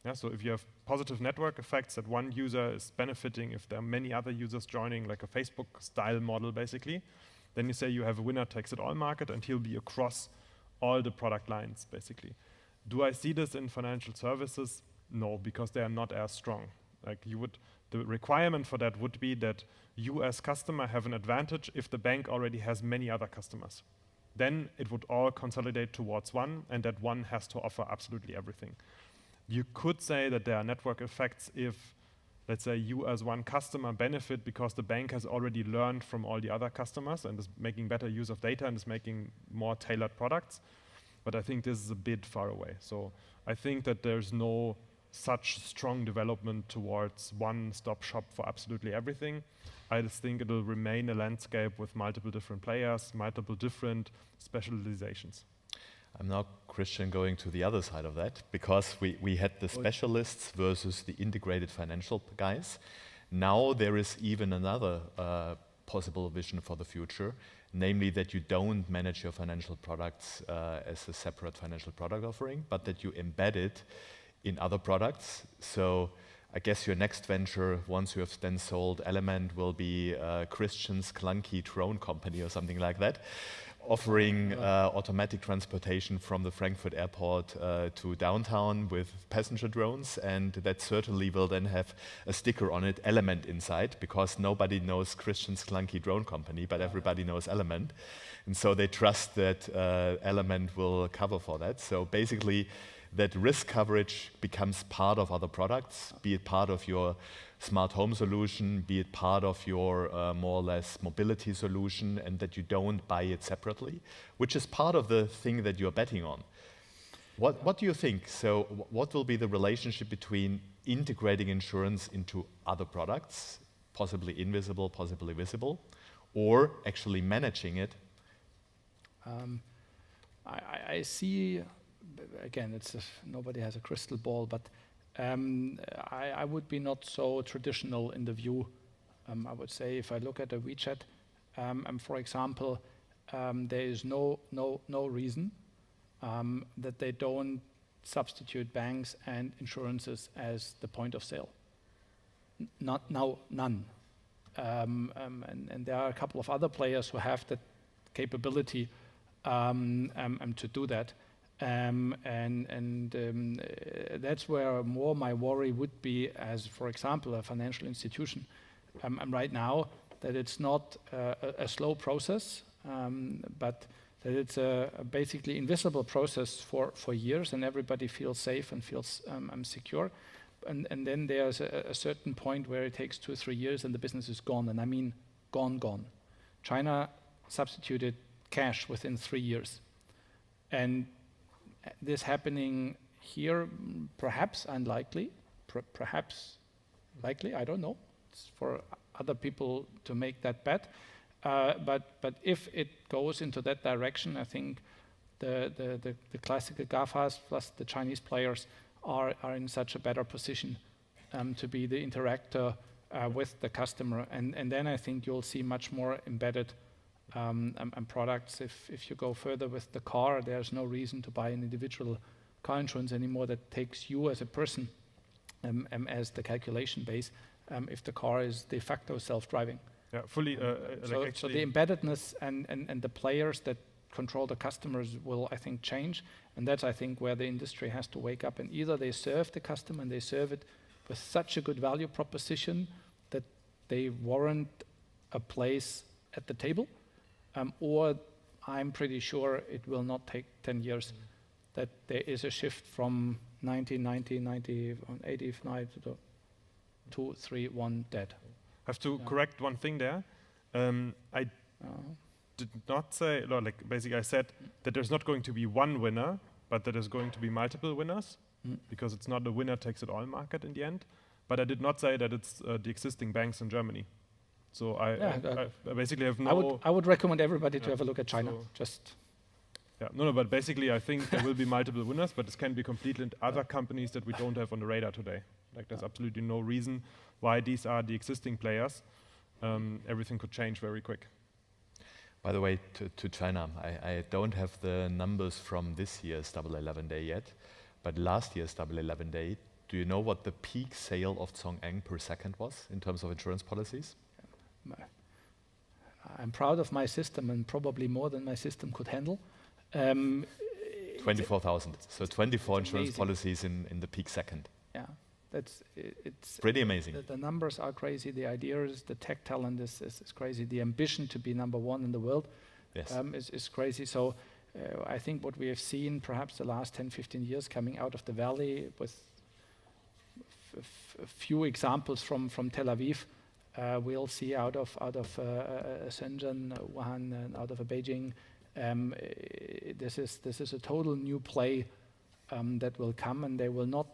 Yeah, so if you have positive network effects that one user is benefiting, if there are many other users joining, like a Facebook-style model, basically, then you say you have a winner-takes-it-all market, and he'll be across all the product lines, basically. Do I see this in financial services? No, because they are not as strong. Like the requirement for that would be that you as customer have an advantage if the bank already has many other customers. Then it would all consolidate towards one, and that one has to offer absolutely everything. You could say that there are network effects if, let's say, you as one customer benefit because the bank has already learned from all the other customers and is making better use of data and is making more tailored products. But I think this is a bit far away. So I think that there's no such strong development towards one-stop shop for absolutely everything. I just think it'll remain a landscape with multiple different players, multiple different specializations.
I'm now, Christian, going to the other side of that, because we had the specialists versus the integrated financial guys. Now there is even another possible vision for the future, namely that you don't manage your financial products as a separate financial product offering, but that you embed it in other products. So I guess your next venture, once you have then sold Element, will be Christian's clunky drone company or something like that, offering automatic transportation from the Frankfurt airport to downtown with passenger drones, and that certainly will then have a sticker on it, Element, inside, because nobody knows Christian's clunky drone company, but everybody knows Element. And so they trust that Element will cover for that. So basically, that risk coverage becomes part of other products, be it part of your smart home solution, be it part of your more or less mobility solution, and that you don't buy it separately, which is part of the thing that you're betting on. What do you think? So what will be the relationship between integrating insurance into other products, possibly invisible, possibly visible, or actually managing it?
I see, again, nobody has a crystal ball, but I would be not so traditional in the view. I would say if I look at a WeChat, for example, there is no reason that they don't substitute banks and insurances as the point of sale. None. And there are a couple of other players who have that capability to do that. That's where more my worry would be as, for example, a financial institution. Right now, that it's not a slow process, but that it's a basically invisible process for years, and everybody feels safe and feels secure. And then there's a certain point where it takes 2 or 3 years and the business is gone, and I mean gone. China substituted cash within 3 years. And this happening here, perhaps unlikely, perhaps likely, I don't know. It's for other people to make that bet. But if it goes into that direction, I think the classical GAFAs plus the Chinese players are in such a better position to be the interactor with the customer. And then I think you'll see much more embedded products. If you go further with the car, there's no reason to buy an individual car insurance anymore that takes you as a person as the calculation base if the car is de facto self-driving.
Yeah, fully.
So the embeddedness and the players that control the customers will, I think, change. And that's, I think, where the industry has to wake up. And either they serve the customer and they serve it with such a good value proposition that they warrant a place at the table, or I'm pretty sure it will not take 10 years, that there is a shift from 1990, 89 to 2, 3, 1 dead.
I have to correct one thing there. I did not say, no, like basically I said that there's not going to be one winner, but that there's going to be multiple winners, because it's not a winner takes it all market in the end. But I did not say that it's the existing banks in Germany. So I basically have no...
I would recommend everybody to have a look at China.
But basically I think there will be multiple winners, but this can be completely other companies that we don't have on the radar today. Like there's absolutely no reason why these are the existing players. Everything could change very quick.
By the way, to China, I don't have the numbers from this year's Double 11 Day yet, but last year's Double 11 Day, do you know what the peak sale of Zhong'an per second was in terms of insurance policies?
I'm proud of my system, and probably more than my system could handle.
24,000. So 24 insurance policies in the peak second.
Yeah, it's
pretty amazing.
The numbers are crazy. The ideas, the tech talent is crazy. The ambition to be number one in the world is crazy. So I think what we have seen perhaps the last 10, 15 years coming out of the valley with a few examples from Tel Aviv, we'll see out of Shenzhen, Wuhan, and out of Beijing. This is a total new play that will come, and they will not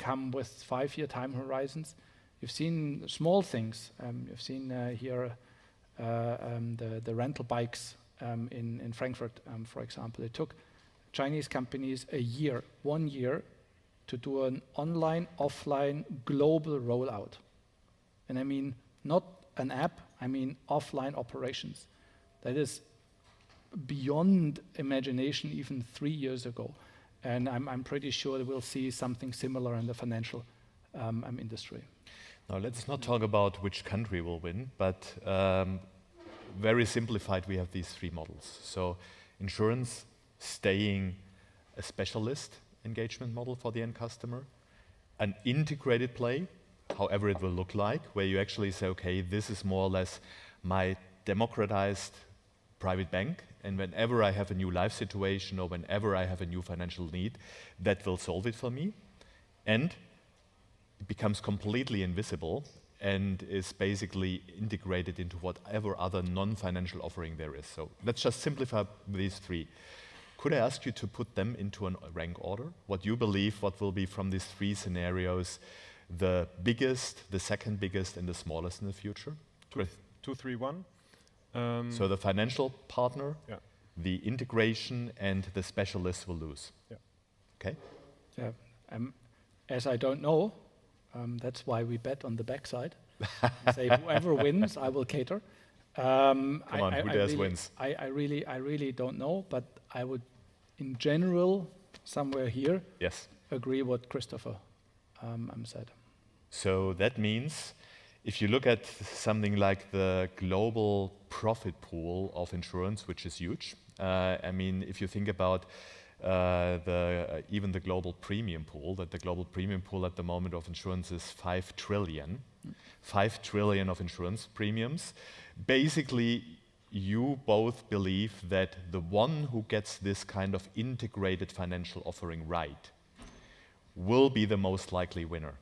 come with 5-year time horizons. You've seen small things. You've seen here the rental bikes in Frankfurt, for example. It took Chinese companies 1 year, to do an online, offline, global rollout. And I mean, not an app, I mean offline operations. That is beyond imagination even 3 years ago. And I'm pretty sure that we'll see something similar in the financial industry.
Now, let's not talk about which country will win, but very simplified, we have these 3 models. So insurance staying a specialist engagement model for the end customer, an integrated play, however it will look like, where you actually say, okay, this is more or less my democratized private bank, and whenever I have a new life situation or whenever I have a new financial need, that will solve it for me. And it becomes completely invisible and is basically integrated into whatever other non-financial offering there is. So let's just simplify these 3. Could I ask you to put them into a rank order? What you believe, what will be from these 3 scenarios, the biggest, the second biggest, and the smallest in the future?
2, 3, 1.
So the financial partner, the integration, and the specialist will lose.
Yeah.
Okay?
Yeah. As I don't know, that's why we bet on the backside. Say whoever wins, I will cater.
Come on, who dares wins?
I really don't know, but I would, in general, somewhere here, agree what Christopher said.
So that means, if you look at something like the global profit pool of insurance, which is huge, I mean, if you think about even the global premium pool, that the global premium pool at the moment of insurance is 5 trillion. 5 trillion of insurance premiums. Basically, you both believe that the one who gets this kind of integrated financial offering right will be the most likely winner.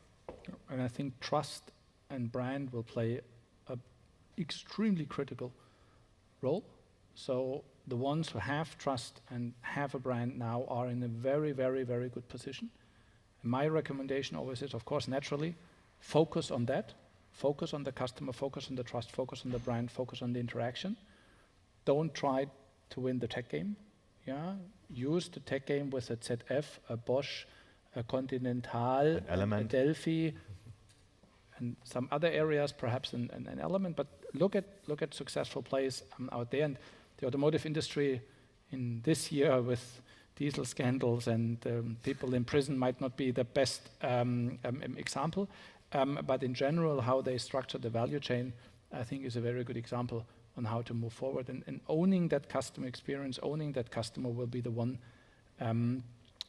And I think trust and brand will play an extremely critical role. So the ones who have trust and have a brand now are in a very, very, very good position. And my recommendation always is, of course, naturally, focus on that. Focus on the customer, focus on the trust, focus on the brand, focus on the interaction. Don't try to win the tech game. Yeah, use the tech game with a ZF, a Bosch, a Continental, a Delphi, and some other areas, perhaps an element. But look at successful plays out there. And the automotive industry in this year with diesel scandals and people in prison might not be the best example. But in general, how they structure the value chain, I think, is a very good example on how to move forward. And owning that customer experience, owning that customer will be the one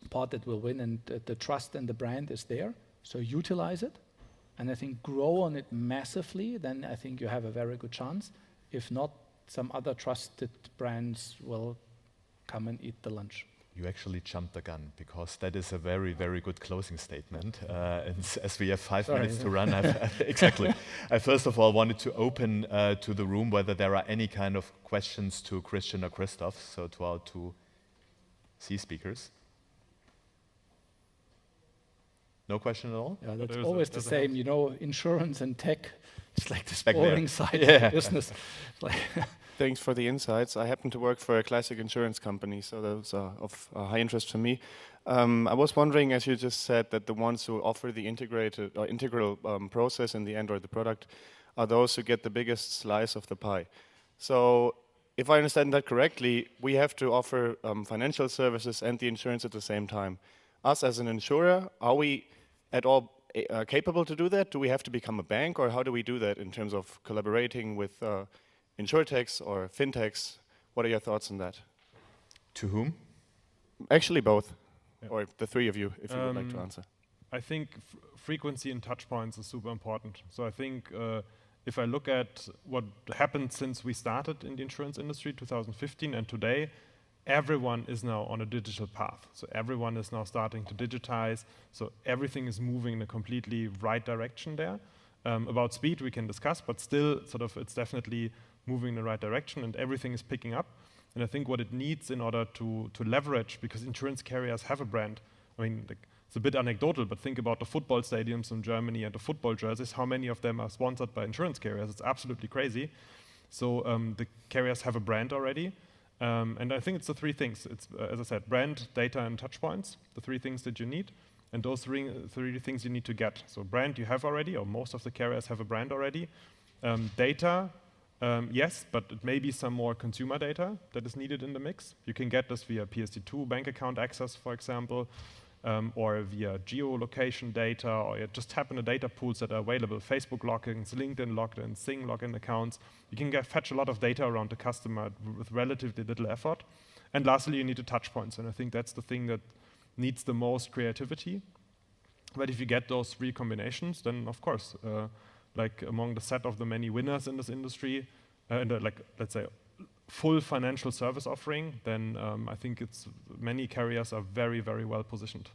part that will win. And the trust and the brand is there. So utilize it. And I think grow on it massively. Then I think you have a very good chance. If not, some other trusted brands will come and eat the lunch.
You actually jumped the gun, because that is a very, very good closing statement. And as we have 5 minutes to run, exactly. I first of all wanted to open to the room whether there are any kind of questions to Christian or Christoph, so to our 2 C speakers. No question at all?
Yeah, that's always the same, you know, insurance and tech, it's like this boring side of business.
Thanks for the insights. I happen to work for a classic insurance company, so those are of high interest to me. I was wondering, as you just said, that the ones who offer the integrated or integral process in the end, or the product, are those who get the biggest slice of the pie. So if I understand that correctly, we have to offer financial services and the insurance at the same time. Us as an insurer, are we at all capable to do that? Do we have to become a bank, or how do we do that in terms of collaborating with InsureTechs or fintechs? What are your thoughts on that?
To whom?
Actually both, or the 3 of you, if you would like to answer.
I think frequency and touch points is super important. So I think if I look at what happened since we started in the insurance industry, 2015, and today, everyone is now on a digital path. So everyone is now starting to digitize. So everything is moving in a completely right direction there. About speed we can discuss, but still sort of it's definitely moving in the right direction, and everything is picking up. And I think what it needs in order to leverage, because insurance carriers have a brand. I mean, It's a bit anecdotal, but think about the football stadiums in Germany and the football jerseys. How many of them are sponsored by insurance carriers? It's absolutely crazy. So the carriers have a brand already. And I think it's the three things. It's, as I said, brand, data, and touch points, the three things that you need. And those three things you need to get. So brand you have already, or most of the carriers have a brand already. Data, yes, but it may be some more consumer data that is needed in the mix. You can get this via PSD2 bank account access, for example, or via geolocation data, or you just tap in the data pools that are available, Facebook logins, LinkedIn logins, Sing login accounts. You can fetch a lot of data around the customer with relatively little effort. And lastly, you need the touch points, and I think that's the thing that needs the most creativity. But if you get those three combinations, then of course, like among the set of the many winners in this industry, like let's say full financial service offering, then I think many carriers are very, very well positioned.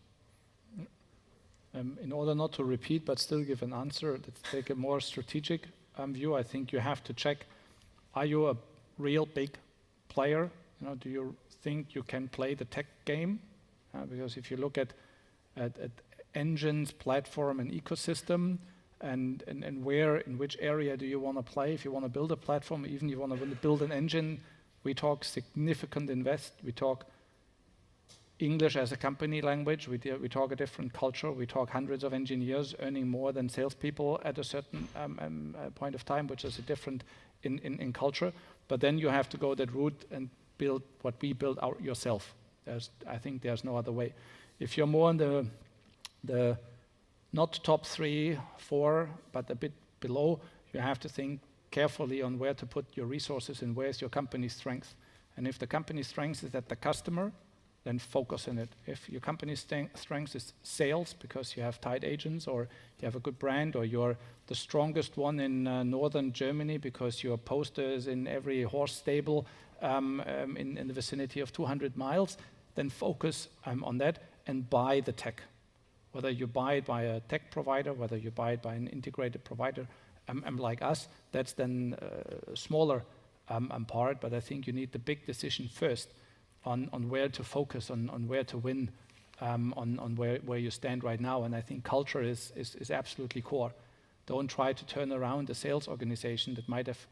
In order not to repeat but still give an answer, let's take a more strategic view. I think you have to check: are you a real big player? Do you think you can play the tech game? Because if you look at engines, platform, and ecosystem, and in which area do you want to play? If you want to build a platform, even you want to build an engine, we talk significant invest. We talk English as a company language. We talk a different culture. We talk hundreds of engineers earning more than salespeople at a certain point of time, which is a different in culture. But then you have to go that route and build what we build out yourself. I think there's no other way. If you're more in the not top 3, 4, but a bit below, you have to think carefully on where to put your resources and where's your company's strength. And if the company's strength is at the customer, then focus on it. If your company's strength is sales because you have tied agents, or you have a good brand, or you're the strongest one in northern Germany because your poster is in every horse stable in the vicinity of 200 miles, then focus on that and buy the tech. Whether you buy it by a tech provider, whether you buy it by an integrated provider like us, that's then a smaller part, but I think you need the big decision first on where to focus, on where to win, on where you stand right now. And I think culture is absolutely core. Don't try to turn around a sales organization that might have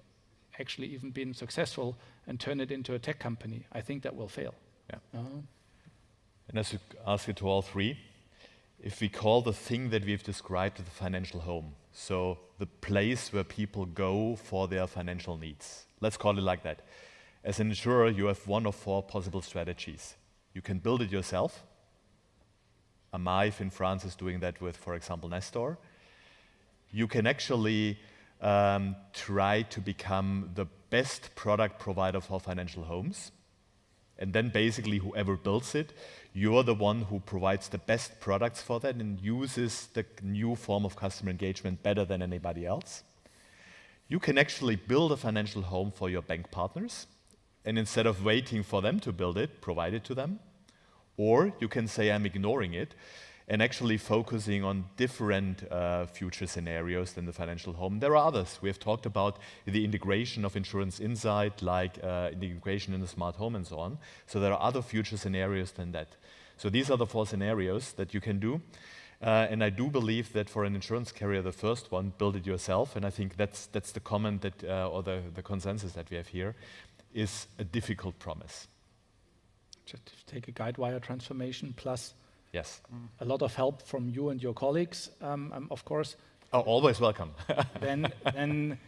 actually even been successful and turn it into a tech company. I think that will fail.
Yeah. And as you ask it to all three, if we call the thing that we've described the financial home, so the place where people go for their financial needs, let's call it like that. As an insurer, you have 1 of 4 possible strategies. You can build it yourself. Amaif in France is doing that with, for example, Nestor. You can actually try to become the best product provider for financial homes. And then basically whoever builds it, you're the one who provides the best products for that and uses the new form of customer engagement better than anybody else. You can actually build a financial home for your bank partners, and instead of waiting for them to build it, provide it to them. Or you can say, I'm ignoring it, and actually focusing on different future scenarios than the financial home. There are others. We have talked about the integration of Insurance Insight, like the integration in the smart home and so on. So there are other future scenarios than that. So these are the 4 scenarios that you can do. And I do believe that for an insurance carrier, the first one, build it yourself. And I think that's the comment that, or the consensus that we have here, is a difficult promise.
Just take a guide wire transformation plus
yes,
a lot of help from you and your colleagues, of course.
Oh, always welcome.
then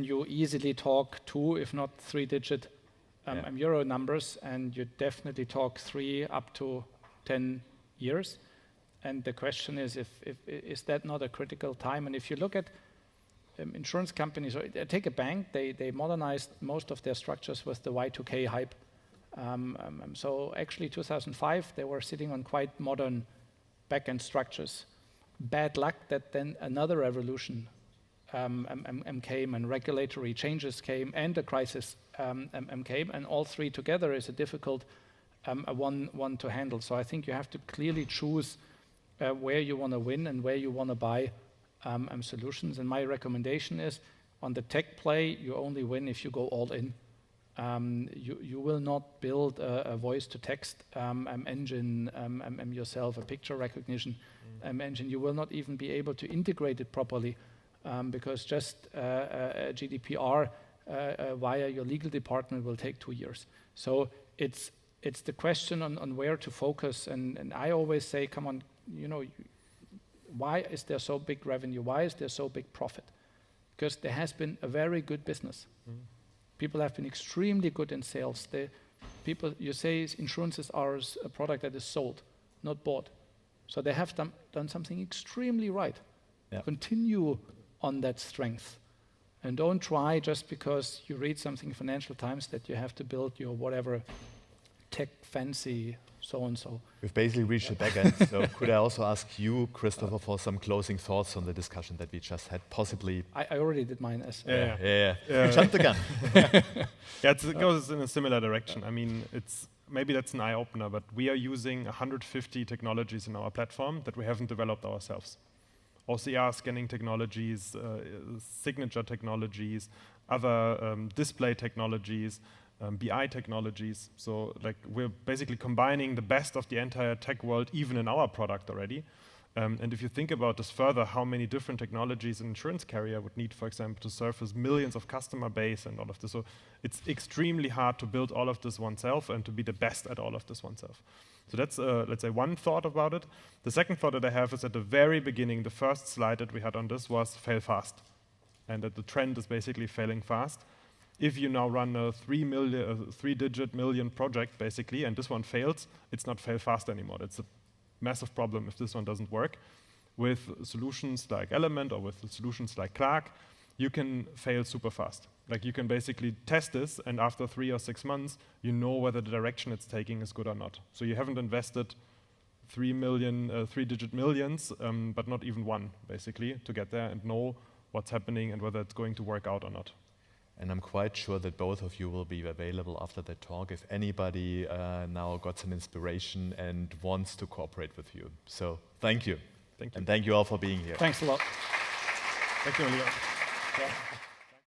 you easily talk 2, if not 3-digit euro numbers, and you definitely talk 3 up to 10 years. And the question is, is that not a critical time? And if you look at insurance companies, or take a bank, they modernized most of their structures with the Y2K hype. So actually 2005, they were sitting on quite modern back-end structures. Bad luck that then another revolution came, and regulatory changes came, and a crisis came, and all 3 together is a difficult one to handle. So I think you have to clearly choose where you want to win and where you want to buy solutions. And my recommendation is, on the tech play, you only win if you go all in. You will not build a voice-to-text engine yourself, a picture recognition engine. You will not even be able to integrate it properly because just GDPR via your legal department will take 2 years. So it's the question on where to focus. And I always say, come on, why is there so big revenue? Why is there so big profit? Because there has been a very good business. People have been extremely good in sales. You say insurances are a product that is sold, not bought. So they have done something extremely right.
Yeah.
Continue on that strength. And don't try just because you read something in Financial Times that you have to build your whatever tech fancy so-and-so.
We've basically reached the back end, so could I also ask you, Christopher, for some closing thoughts on the discussion that we just had, possibly?
I already did mine as
Yeah. Jump the gun.
It goes in a similar direction. I mean, maybe that's an eye-opener, but we are using 150 technologies in our platform that we haven't developed ourselves. OCR scanning technologies, signature technologies, other display technologies, BI technologies. So like we're basically combining the best of the entire tech world, even in our product already. And if you think about this further, how many different technologies an insurance carrier would need, for example, to surface millions of customer base and all of this. So it's extremely hard to build all of this oneself and to be the best at all of this oneself. So that's, let's say, one thought about it. The second thought that I have is at the very beginning, the first slide that we had on this was fail fast. And that the trend is basically failing fast. If you now run a 3-digit million project, basically, and this one fails, it's not fail fast anymore. That's a massive problem if this one doesn't work. With solutions like Element or with solutions like Clark, you can fail super fast. Like you can basically test this, and after 3 or 6 months, you know whether the direction it's taking is good or not. So you haven't invested 3-digit millions, but not even one, basically, to get there and know what's happening and whether it's going to work out or not.
And I'm quite sure that both of you will be available after that talk if anybody now got some inspiration and wants to cooperate with you. So thank you.
Thank you.
And thank you all for being here.
Thanks a lot.
Thank you, Oliver.
Yeah.